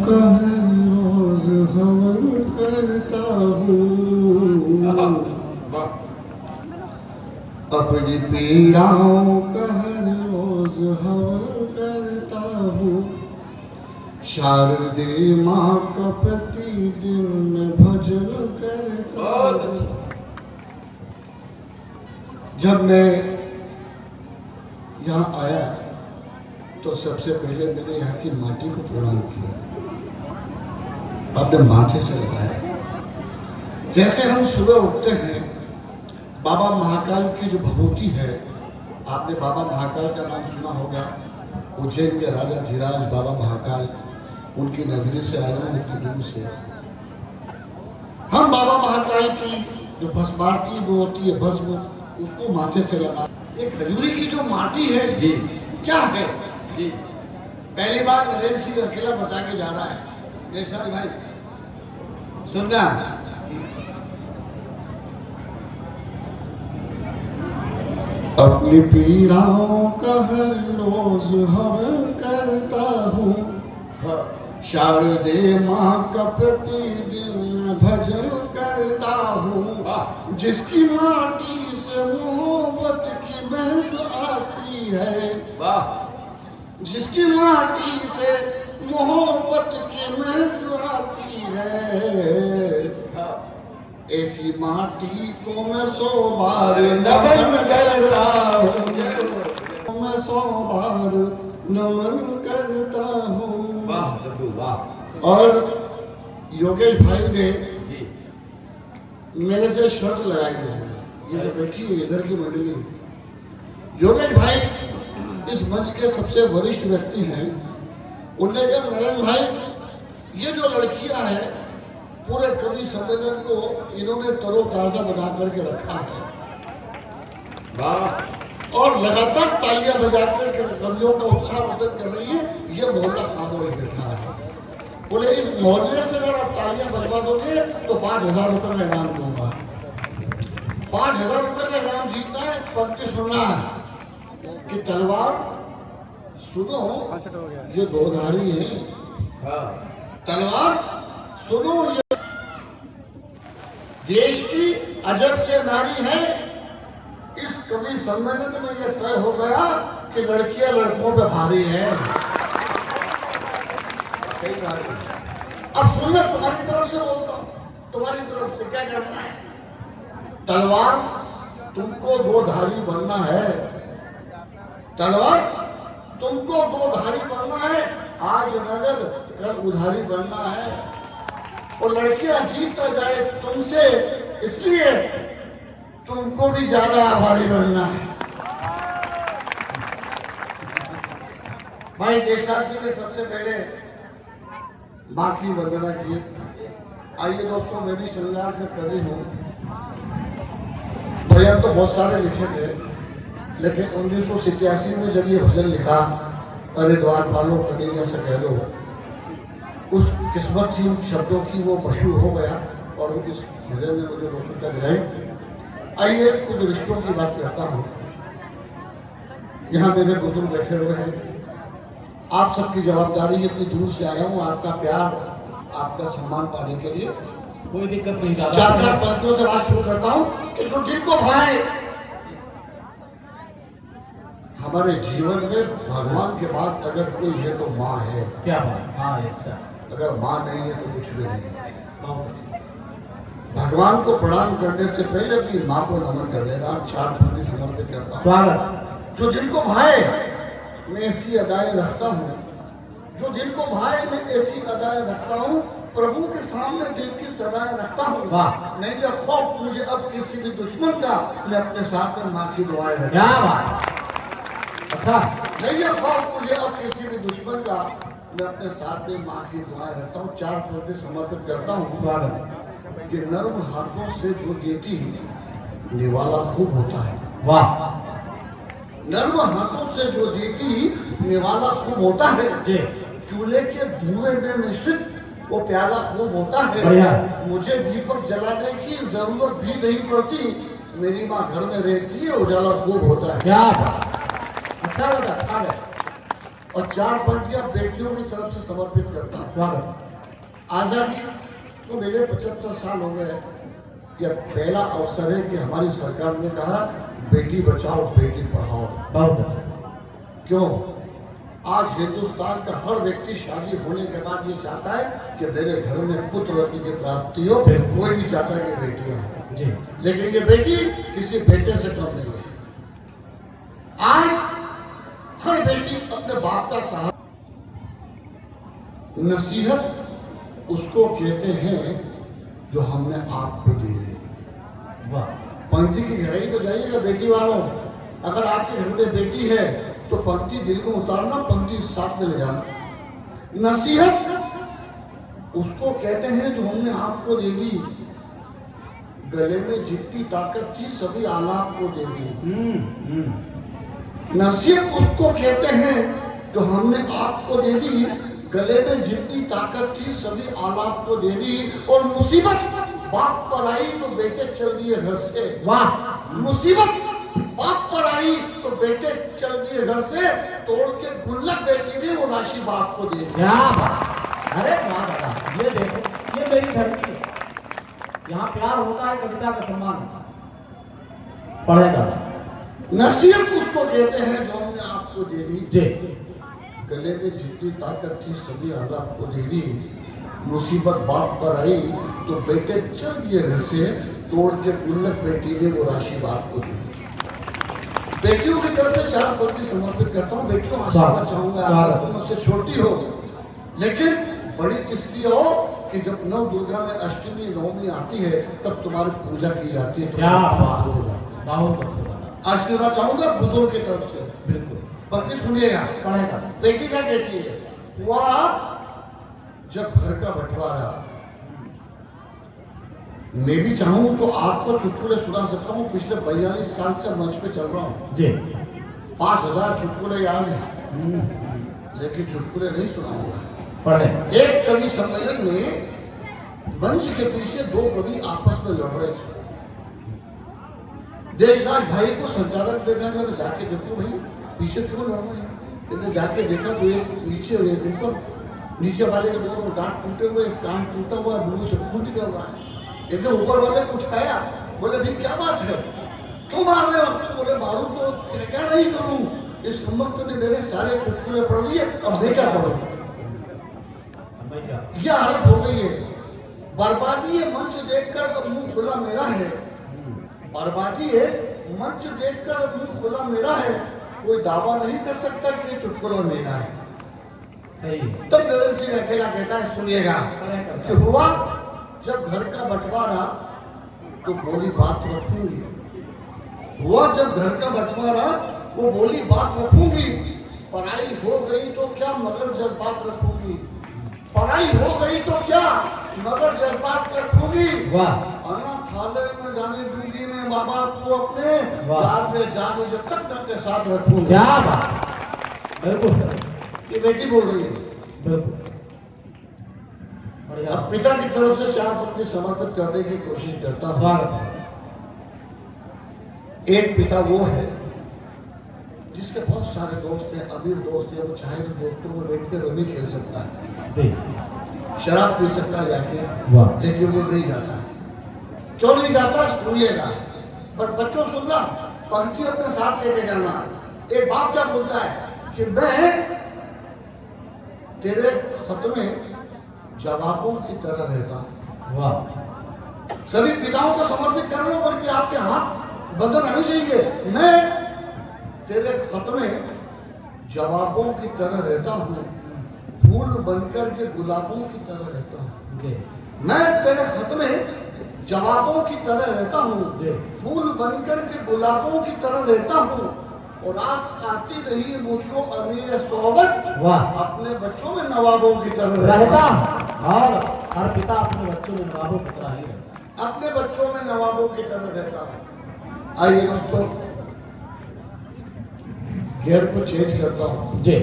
का हर रोज हवन करता हूँ, अपनी पीड़ाओं का हर रोज हवन करता हूँ, शारदे माँ का प्रतिदिन में भजन करता हूँ। जब मैं यहाँ आया तो सबसे पहले मैंने यहाँ की माटी को प्रणाम किया, अपने माथे से लगाया। जैसे हम सुबह उठते हैं, बाबा महाकाल की जो भभूति है, आपने बाबा महाकाल का नाम सुना होगा। उज्जैन के राजा धीराज बाबा महाकाल, उनकी नगरी से आया हूँ, उनकी दूर से। हम बाबा महाकाल की जो भस्मारती वो होती है, भस्म, उसको माथे से लगा। ये खजूरी की जो माटी है जी, क्या है जी? पहली बार नरेंद्र सिंह अकेला बता के जा रहा है। देशराज भाई सुनना, अपनी पीड़ाओं का हर रोज हवन करता हूँ, शारदे माँ का प्रतिदिन भजन करता हूँ, जिसकी माटी से मोहब्बत की महक आती है, जिसकी माटी से मोहब्बत की महक आती है, ऐसी माटी को मैं 100 बार नमन करता हूँ, मैं 100 बार नमन करता हूँ। और योगेश भाई ने मेरे से शर्त लगाई है, ये जो बैठी है इधर की मंडली, योगेश भाई इस मंच के सबसे वरिष्ठ व्यक्ति हैं। उन्होंने कहा नरेंद्र भाई, ये जो लड़कियां हैं पूरे कवि सम्मेलन को इन्होंने तरोताजा बना करके रखा है, और लगातार तालियां बजा करके कवियों का उत्साह वर्धन कर रही है। ये मोहल्ला खामोश बैठा है। बोले इस मोहल्ले से अगर आप तालियां बजवा दोगे तो 5,000 रुपए का इनाम दूंगा। 5,000 रुपए का इनाम जीतना है। पंक्ति सुनना है कि तलवार सुनो ये दोधारी है, तलवार सुनो ये देश की अजब ये नारी है। इस कवि सम्मेलन में यह तय हो गया कि लड़कियां लड़कों पे भारी है। अब सुनना, तुम्हारी तरफ से बोलता हूं, तुम्हारी तरफ से क्या करना है? तलवार तुमको 2 धारी बनना है, तलवार तुमको 2 धारी बनना है। आज नगर कल उधारी बनना है, और लड़कियां जीतता जाए तुमसे, इसलिए तुमको भी ज्यादा आभारी बनना है। भाई देशराज जी ने सबसे पहले माँ की वंदना की। आइए दोस्तों, मैं भी श्रृंगार का कवि हूँ। भजन तो बहुत सारे लिखे थे, लेकिन 1987 में जब ये भजन लिखा, अरे द्वार पालो कन्हैया से कह दो, उस किस्मत थी शब्दों की, वो मशहूर हो गया और इस भजन ने मुझे लोकप्रियता दिलाई। आइए कुछ रिश्तों की बात करता हूँ। यहाँ मेरे बुजुर्ग बैठे हुए हैं, आप सबकी जवाबदारी, इतनी दूर से आया हूँ, आपका प्यार, आपका सम्मान पाने के लिए। कोई दिक्कत नहीं दादा। 4 पंक्तियों से बात शुरू करता हूँ कि जो दिल को भाए। हमारे जीवन में भगवान के बाद अगर कोई है तो माँ है। क्या बात? हाँ, अच्छा। अगर माँ नहीं है तो कुछ भी नहीं है। भगवान को प्रणाम करने से पहले अपनी माँ को नमन कर लेना। 4 पंक्ति समर्पित करता हूँ। स्वागत। जो दिल को भाए मैं ऐसी अदाएं रखता हूँ, जो दिल को भाए मैं ऐसी अदाएं रखता हूँ, प्रभु के सामने दिल की सदाएं रखता हूँ। नहीं है खौफ मुझे अब किसी भी दुश्मन का, मैं अपने साथ में माँ की दुआएं रखता हूँ। क्या बात? अच्छा। नहीं है खौफ मुझे अब किसी भी दुश्मन का, मैं अपने साथ में माँ की दुआएं रखता हूँ। 4 पंक्ति समर्पित करता हूँ। स्वागत। कि नर्म हाथों से जो देती निवाला खूब होता है। वाह। नर्म हाथों से जो देती निवाला खूब होता है। चूल्हे के धुएं में मिश्रित वो प्याला खूब होता है। मुझे दीपक जलाने की जरूरत भी नहीं पड़ती, मेरी माँ घर में रहती है, उजाला खूब होता है। क्या बात? अच्छा बता। और 4 पंक्तियां बेटियों की तरफ से समर्पित करता हूं। स्वागत। आजादी को मेरे 75 साल हो गए। यह पहला अवसर है कि हमारी सरकार ने कहा बेटी बचाओ बेटी पढ़ाओ। बहुत अच्छा। क्यों? आज हिंदुस्तान का हर व्यक्ति शादी होने के बाद ये चाहता है कि मेरे घर में पुत्र की प्राप्ति हो। कोई नहीं चाहता कि बेटियां हो जी। लेकिन ये बेटी किसी बेटे से कम नहीं है। आज हर बेटी अपने बाप का सहारा। नसीहत उसको कहते हैं जो हमने आपको दी है। वाह। पंक्ति की गहराई को जाइएगा बेटी वालों। अगर आपके घर में बेटी है तो पंक्ति दिल में उतारना, पंक्ति साथ में ले जाना। नसीहत उसको कहते हैं जो हमने आपको दे दी। गले में जितनी ताकत थी सभी आलाप को दे दी। नसीहत उसको कहते हैं जो हमने आपको दे दी। गले में जितनी ताकत थी सभी आलाप को दे दी। और मुसीबत बाप पर आई तो बेटे चल दिए घर से। वाह। मुसीबत बाप पर आई तो बेटे चल दिए घर से। तोड़ के गुल्लक बेटी ने वो राशि बाप को दी। क्या बात। अरे वाह दादा, ये देखो, ये मेरी धरती है, यहाँ प्यार होता है, कविता का सम्मान होता है। पढ़े दादा। नसीहत उसको कहते हैं जो हमने आपको दे दी। जी। गले में जितनी ताकत थी सभी आला आपको दे दी। मुसीबत बाप पर आई तो बेटे चल दिए घर से। तोड़ के गुल्लक बेटी ने वो राशि बाप को दी थी। बेटियों की तरफ से 4 पंक्ति समर्पित करता हूँ। बेटियों आशीर्वाद चाहूंगा। अगर तुम मुझसे छोटी हो लेकिन बड़ी इसलिए हो कि जब नव दुर्गा में अष्टमी नवमी आती है तब तुम्हारी पूजा की जाती है। क्या बात। हो जाती है। बहुत अच्छी बात। आशीर्वाद चाहूंगा बुजुर्ग की तरफ से। बिल्कुल। पंक्ति सुनिएगा। पढ़े दादा। बेटी क्या कहती है? हुआ जब घर का बंटवारा। मैं भी चाहूं तो आपको चुटकुले सुना सकता हूं। पिछले 42 साल से मंच पे चल रहा हूं। जी। 5000 चुटकुले याद है लेकिन चुटकुले नहीं सुनाऊंगा। पढ़े। एक कवि सम्मेलन में मंच के पीछे 2 कवि आपस में लड़ रहे थे। देशराज भाई को संचालक देखा, जरा जाके देखो भाई पीछे क्यों लड़ रहे हैं। इन्हें जाके देखा तो एक पीछे और एक ऊपर। नीचे वाले के दोनों दांत टूटे हुए, कान टूटा हुआ, मुंह से खून निकल रहा है। इतने ऊपर वाले कुछ आया, बोले भाई क्या बात है, क्यों मार रहे हो उसको? बोले मारू तो क्या नहीं करूं, इस उम्मत ने मेरे सारे चुटकुले पढ़ लिए, अब मैं क्या पढ़ूं? यह हालत हो गई है। बर्बादी है मंच देखकर अब मुंह खुला मेरा है। बर्बादी है मंच देखकर अब मुंह खुला मेरा है। कोई दावा नहीं कर सकता कि ये चुटकुला मेरा है। सही है। तब देवेंद्र सिंह अकेला कहता है, सुनिएगा कि हुआ जब घर का बंटवारा तो बोली बात रखूंगी। हुआ जब घर का बंटवारा वो बोली बात रखूंगी। पराई हो गई तो क्या मगर जज्बात रखूंगी। पराई हो गई तो क्या मगर जज्बात रखूंगी। वाह। अनाथालय में जाने दूंगी मैं माँ बाप को अपने। जान में जाने जब तक मैं अपने साथ रखूंगी। क्या बात। बिल्कुल सर। ये बेटी बोल रही है। बिल्कुल। अब पिता की तरफ से 4 पंक्ति समर्पित करने की कोशिश करता हूँ। स्वागत है। एक पिता वो है जिसके बहुत सारे दोस्त हैं, अमीर दोस्त हैं। वो चाहे तो दोस्तों में बैठ के रमी खेल सकता है, शराब पी सकता है जाके, लेकिन वो नहीं जाता। क्यों नहीं जाता? सुनिएगा। पर बच्चों सुनना, पंक्ति अपने साथ लेके जाना। एक बाप क्या बोलता है कि मैं तेरे खत में जवाबों की तरह रहता हूं। वाह। सभी पिताओं को समर्पित कर रहा हूं बल्कि आपके हाथ बदन आनी चाहिए। मैं तेरे खत में जवाबों की तरह रहता हूँ। फूल बनकर के गुलाबों की तरह रहता हूँ। मैं तेरे खत में जवाबों की तरह रहता हूँ। फूल बनकर के गुलाबों की तरह रहता हूँ। और आस आती नहीं मुझको अमीर सोहबत। अपने बच्चों में नवाबों की तरह रहता हूँ। और हर पिता अपने बच्चों में नवाबों की तरह ही रहता है। अपने बच्चों में नवाबों की तरह रहता हूँ। आइए दोस्तों, गियर को चेंज करता हूँ। जी।